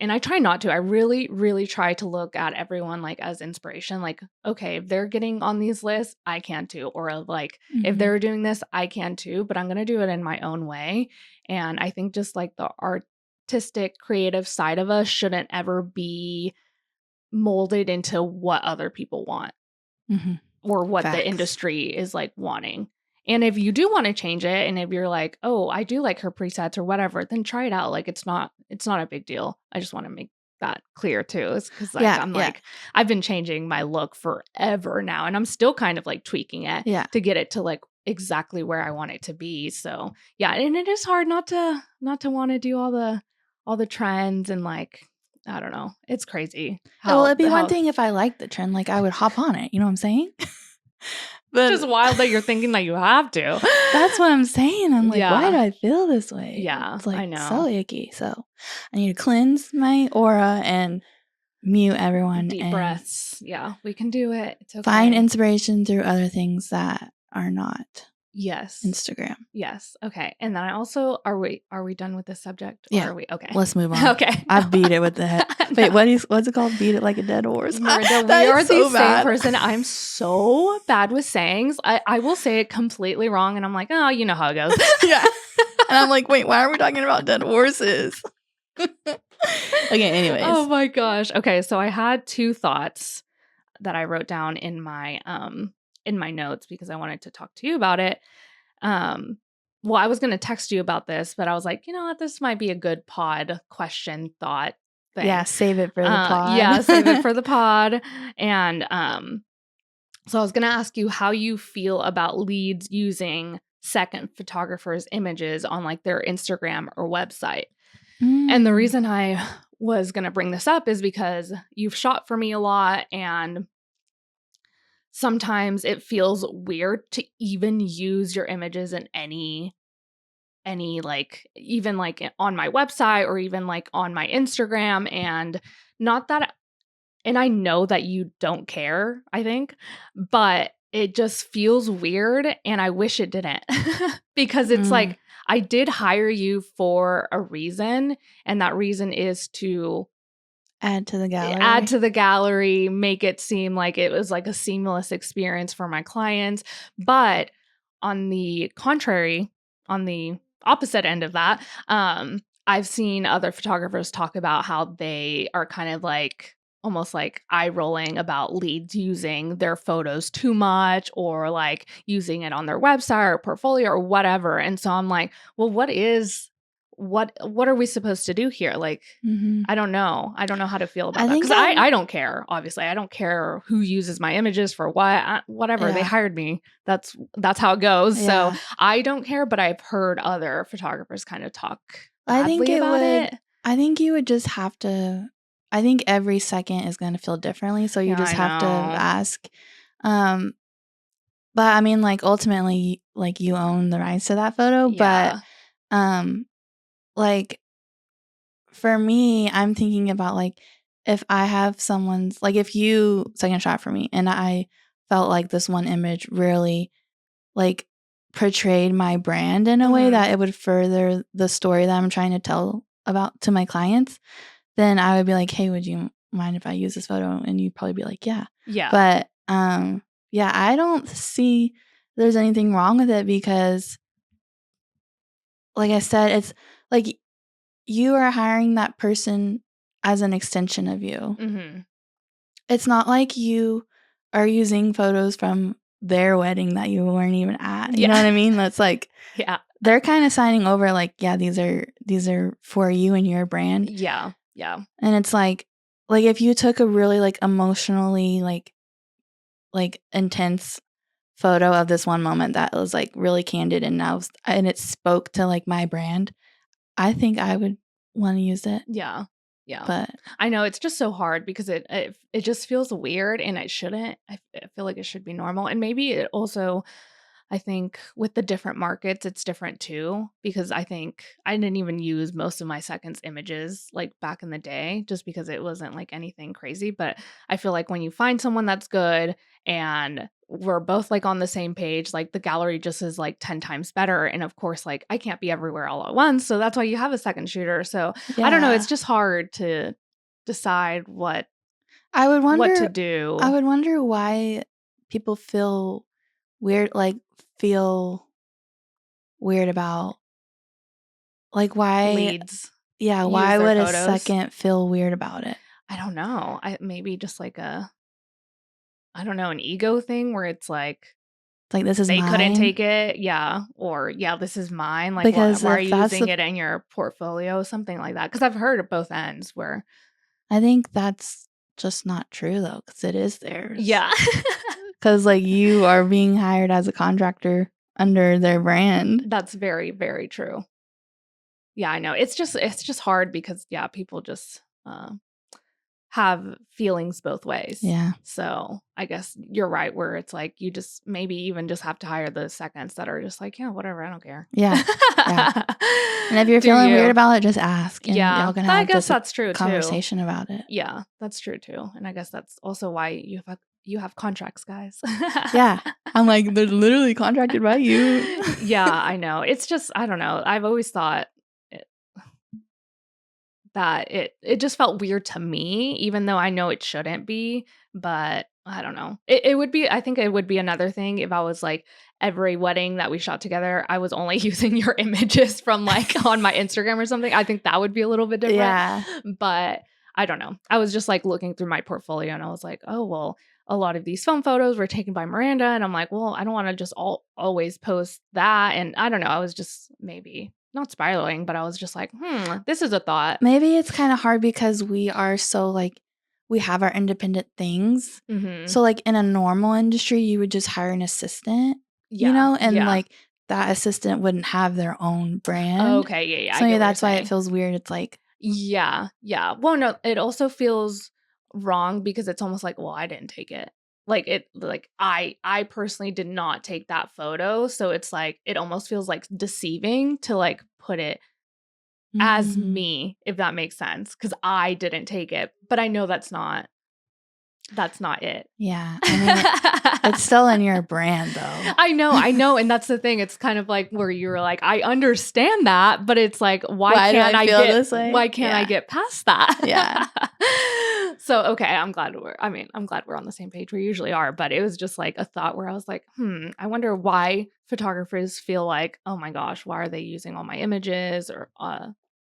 And I try not to. I really, really try to look at everyone like as inspiration. Like, okay, if they're getting on these lists, I can too. Or like, if they're doing this, I can too. But I'm going to do it in my own way. And I think just like the artistic, creative side of us shouldn't ever be molded into what other people want or what the industry is like wanting. And if you do want to change it, and if you're like, oh, I do like her presets or whatever, then try it out. Like, it's not a big deal. I just want to make that clear too. It's because like, like, I've been changing my look forever now, and I'm still kind of like tweaking it to get it to like exactly where I want it to be. So yeah, and it is hard not to want to do all the trends and like, I don't know. It's crazy. Well, it'd be one thing if I liked the trend, like I would hop on it. You know what I'm saying? But it's just wild that you're thinking that you have to. That's what I'm saying. I'm like, why do I feel this way? Yeah, it's like I know. So icky. So I need to cleanse my aura and mute everyone. Deep breaths. Yeah, we can do it. It's okay. Find inspiration through other things that are not Instagram. Yes. Okay. And then I also, are we done with this subject? Or are we okay? Let's move on. Okay. I beat it with the head. Wait, what's it called? Beat it like a dead horse. Miranda, we are the same person. I'm so bad with sayings. I will say it completely wrong, and I'm like, oh, you know how it goes. Yeah. And I'm like, wait, why are we talking about dead horses? Okay, anyways. Oh my gosh. Okay, so I had two thoughts that I wrote down in my notes because I wanted to talk to you about it. Well, I was going to text you about this, but I was like, you know what, this might be a good pod question thought thing. Yeah, save it for the pod. Yeah, save it for the pod. And so I was going to ask you how you feel about leads using second photographer's images on like their Instagram or website. And the reason I was going to bring this up is because you've shot for me a lot, and sometimes it feels weird to even use your images in any like, even like on my website or even like on my Instagram. And not that, and I know that you don't care, I think, but it just feels weird, and I wish it didn't. Because it's like, I did hire you for a reason, and that reason is to add to the gallery, make it seem like it was like a seamless experience for my clients. But on the contrary, on the opposite end of that, I've seen other photographers talk about how they are kind of like almost like eye rolling about leads using their photos too much, or like using it on their website or portfolio or whatever. And so I'm like, well, what are we supposed to do here? Like, I don't know. I don't know how to feel about that, because I don't care. Obviously, I don't care who uses my images for what, whatever. They hired me. That's how it goes. So I don't care, but I've heard other photographers kind of talk badly about it. I think you would just have to, I think every second is going to feel differently. So you just have to ask. But I mean, like, ultimately, like, you own the rights to that photo. But like, for me, I'm thinking about, like, if I have someone's, like, if you second shot for me and I felt like this one image really, like, portrayed my brand in a way that it would further the story that I'm trying to tell about to my clients, then I would be like, hey, would you mind if I use this photo? And you'd probably be like, yeah. But yeah, I don't see there's anything wrong with it, because like I said, it's like you are hiring that person as an extension of you. It's not like you are using photos from their wedding that you weren't even at. You know what I mean? That's like, they're kind of signing over, like, yeah, these are for you and your brand. Yeah. And it's like if you took a really like emotionally like intense photo of this one moment that was like really candid, and it spoke to like my brand, I think I would want to use it. Yeah. But I know it's just so hard, because it just feels weird, and it shouldn't. I feel like it should be normal. And maybe it also, I think with the different markets, it's different too, because I think I didn't even use most of my seconds images like back in the day, just because it wasn't like anything crazy. But I feel like when you find someone that's good and we're both like on the same page, like the gallery just is like 10 times better. And of course, like I can't be everywhere all at once. So that's why you have a second shooter. So I don't know. It's just hard to decide what to do. I would wonder why people feel weird about, like, why leads. Yeah, why would a second feel weird about it? I don't know. Maybe just like an ego thing where it's like this is they mine. couldn't take it. Yeah. Or this is mine. Like, Because why are you using it in your portfolio? Something like that. Because I've heard of both ends where. I think that's just not true, though, because it is theirs. Yeah. Because like you are being hired as a contractor under their brand. That's very, very true. Yeah, I know. It's just hard because people just have feelings both ways. Yeah. So I guess you're right, where it's like you just maybe even just have to hire the seconds that are just like, yeah, whatever, I don't care. Yeah. And if you're feeling weird about it, just ask. And y'all can have I guess that's true conversation too. About it. Yeah, that's true too. And I guess that's also why you have contracts, guys. Yeah. I'm like, they're literally contracted by you. Yeah, I know. It's just, I don't know. I've always thought that it just felt weird to me, even though I know it shouldn't be. But I don't know. It would be, I think it would be another thing if I was like, every wedding that we shot together, I was only using your images from like on my Instagram or something. I think that would be a little bit different. Yeah. But I don't know. I was just like looking through my portfolio, and I was like, oh, well, a lot of these film photos were taken by Miranda. And I'm like, well, I don't want to just always post that. And I don't know. I was just maybe not spiraling, but I was just like, this is a thought. Maybe it's kind of hard because we are so like, we have our independent things. Mm-hmm. So like in a normal industry, you would just hire an assistant, you know, and like that assistant wouldn't have their own brand. Okay, yeah. So maybe that's why it feels weird. It's like, yeah. Well, no, it also feels wrong because it's almost like, well, I didn't take it. Like I personally did not take that photo, so it's like it almost feels like deceiving to like put it as me, if that makes sense, because I didn't take it. But I know that's not it. Yeah. I mean, it's still in your brand, though. I know. And that's the thing. It's kind of like where you're like, I understand that, but it's like, why can't I get past that? Yeah. So, okay, I'm glad we're on the same page. We usually are, but it was just like a thought where I was like, I wonder why photographers feel like, oh my gosh, why are they using all my images or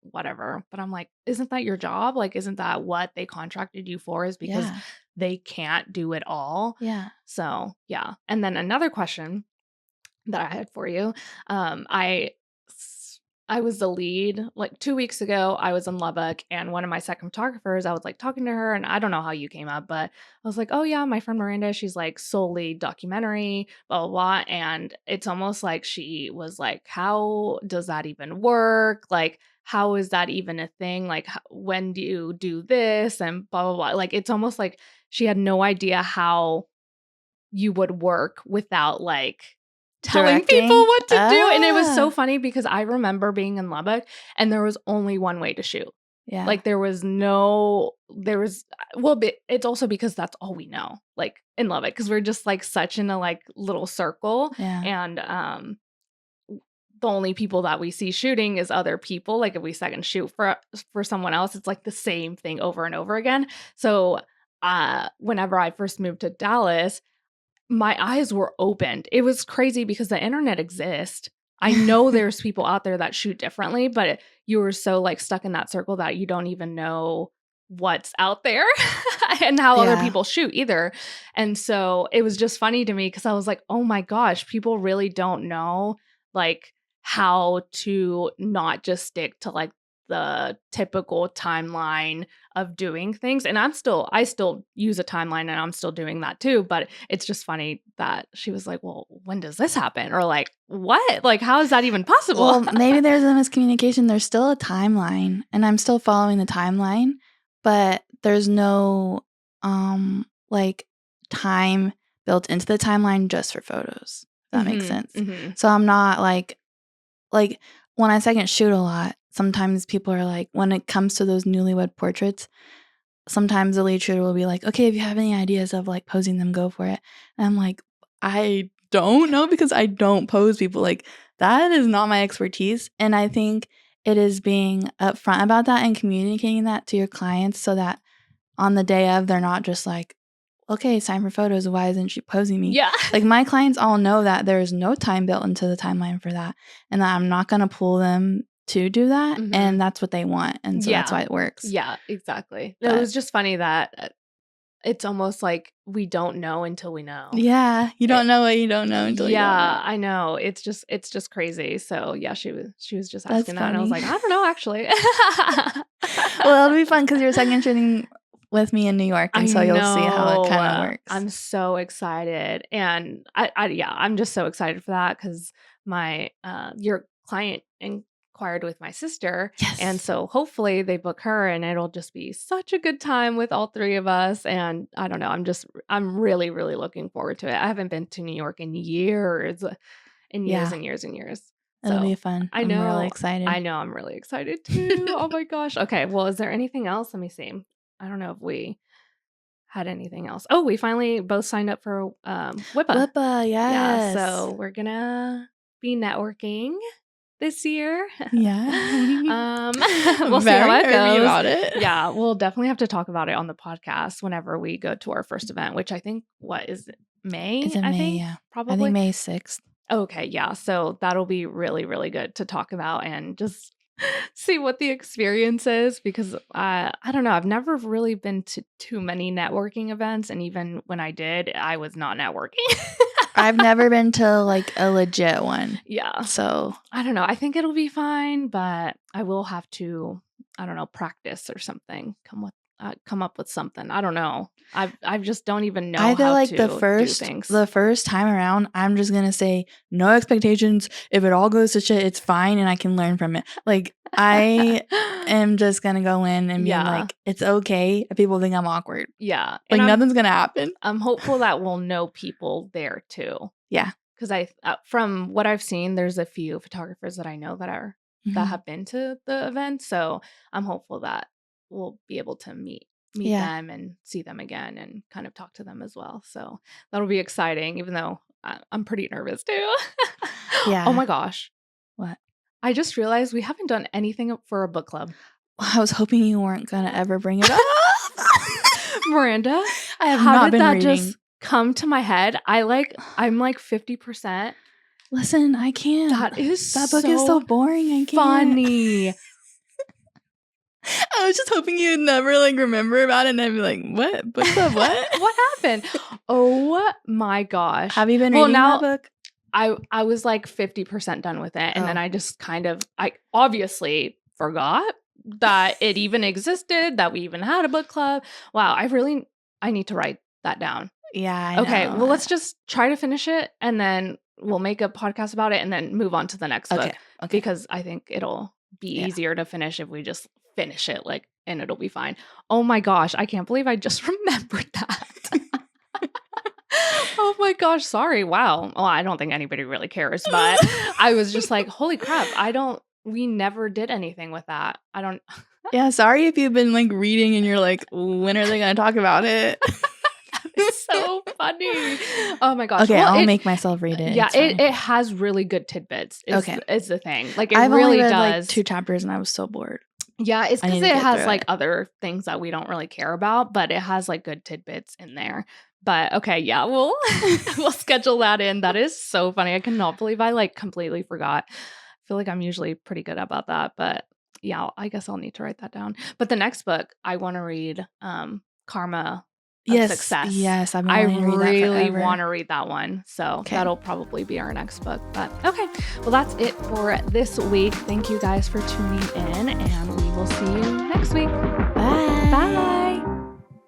whatever? But I'm like, isn't that your job? Like, isn't that what they contracted you for? Is because they can't do it all. Yeah. So, yeah. And then another question that I had for you. I was the lead. Like 2 weeks ago, I was in Lubbock, and one of my second photographers, I was like talking to her, and I don't know how you came up, but I was like, oh yeah, my friend Miranda, she's like solely documentary, blah, blah, blah. And it's almost like she was like, how does that even work? Like, how is that even a thing? Like, when do you do this? And blah, blah, blah. Like, it's almost like she had no idea how you would work without like telling people what to do. And it was so funny because I remember being in Lubbock and there was only one way to shoot. Yeah. Like it's also because that's all we know, like in Lubbock, because we're just like such in a like little circle. Yeah. And the only people that we see shooting is other people. Like if we second shoot for someone else, it's like the same thing over and over again. So whenever I first moved to Dallas, my eyes were opened. It was crazy because the internet exists. I know there's people out there that shoot differently, but you were so like stuck in that circle that you don't even know what's out there and how other people shoot either. And so it was just funny to me because I was like, oh my gosh, people really don't know like how to not just stick to like the typical timeline of doing things. And I still use a timeline and I'm still doing that too. But it's just funny that she was like, well, when does this happen? Or like, what? Like, how is that even possible? Well, maybe there's a miscommunication. There's still a timeline and I'm still following the timeline, but there's no like time built into the timeline just for photos. If that makes sense. Mm-hmm. So I'm not like when I second shoot a lot, sometimes people are like, when it comes to those newlywed portraits, sometimes the lead shooter will be like, okay, if you have any ideas of like posing them, go for it. And I'm like, I don't know because I don't pose people. Like that is not my expertise. And I think it is being upfront about that and communicating that to your clients so that on the day of, they're not just like, okay, it's time for photos. Why isn't she posing me? Yeah. Like my clients all know that there's no time built into the timeline for that and that I'm not going to pull them to do that. Mm-hmm. And that's what they want. And so that's why it works. Yeah, exactly. It was just funny that it's almost like we don't know until we know. Yeah. You don't know what you don't know until you don't know. Yeah, I know. It's just crazy. So yeah, she was just asking that. And I was like, I don't know, actually. Well, it'll be fun because you're second shooting with me in New York, and so you'll see how it kind of works. I'm so excited, and I'm just so excited for that because my your client inquired with my sister, and so hopefully they book her, and it'll just be such a good time with all three of us. And I don't know, I'm really really looking forward to it. I haven't been to New York in years, and years. So, it'll be fun. I'm really excited. I know, I'm really excited too. Oh my gosh. Okay, well, is there anything else? Let me see. I don't know if we had anything else. Oh, we finally both signed up for WIPA. WIPA, yes. Yeah, so we're gonna be networking this year. Yeah. We'll see how it goes. About it. Yeah, we'll definitely have to talk about it on the podcast whenever we go to our first event, which I think May? It's in May, yeah. Probably. I think May 6th. Okay, yeah. So that'll be really, really good to talk about and just see what the experience is because I don't know. I've never really been to too many networking events. And even when I did, I was not networking. I've never been to like a legit one. Yeah. So I don't know. I think it'll be fine, but I will have to, I don't know, practice or something. Come with come up with something. I don't know. I just don't even know I feel how like to the do things. first time around, I'm just gonna say no expectations. If it all goes to shit, it's fine, and I can learn from it. Like I am just gonna go in and be like, it's okay if people think I'm awkward. Yeah, like and nothing's gonna happen. I'm hopeful that we'll know people there too. Yeah, because from what I've seen, there's a few photographers that I know that have been to the event, so I'm hopeful that we'll be able to meet them and see them again and kind of talk to them as well. So that'll be exciting, even though I'm pretty nervous too. Yeah. Oh my gosh. What? I just realized we haven't done anything for a book club. I was hoping you weren't gonna ever bring it up. Miranda, I have not been reading. Just come to my head? I'm like 50%. Listen, I can't. That book is so boring. I can't. Funny. I was just hoping you'd never like remember about it, and I'd be like, "What book club? What? What happened? Oh my gosh! Have you been reading that book?" I was like 50% done with it, and then I just I obviously forgot that it even existed, that we even had a book club. Wow, I need to write that down. Yeah. Okay. Well, let's just try to finish it, and then we'll make a podcast about it, and then move on to the next book. Okay. Because I think it'll be easier to finish if we just finish it, and it'll be fine. Oh my gosh, I can't believe I just remembered that. Oh my gosh, sorry. Wow. Well, I don't think anybody really cares, but I was just like, holy crap, we never did anything with that. I don't. Yeah, sorry if you've been like reading and you're like, when are they going to talk about it? It's so funny. Oh my gosh. Okay, I'll make myself read it. Yeah, it has really good tidbits. It's the thing. Like it I've really only read does. Like 2 chapters and I was so bored. Yeah, it's because it has like other things that we don't really care about, but it has like good tidbits in there. But okay, yeah, we'll schedule that in. That is so funny. I cannot believe I like completely forgot. I feel like I'm usually pretty good about that, but yeah, I guess I'll need to write that down. But the next book I want to read, Karma of Success. Yes, I really want to read that one. So that'll probably be our next book. But okay, well, that's it for this week. Thank you guys for tuning in, and we will see you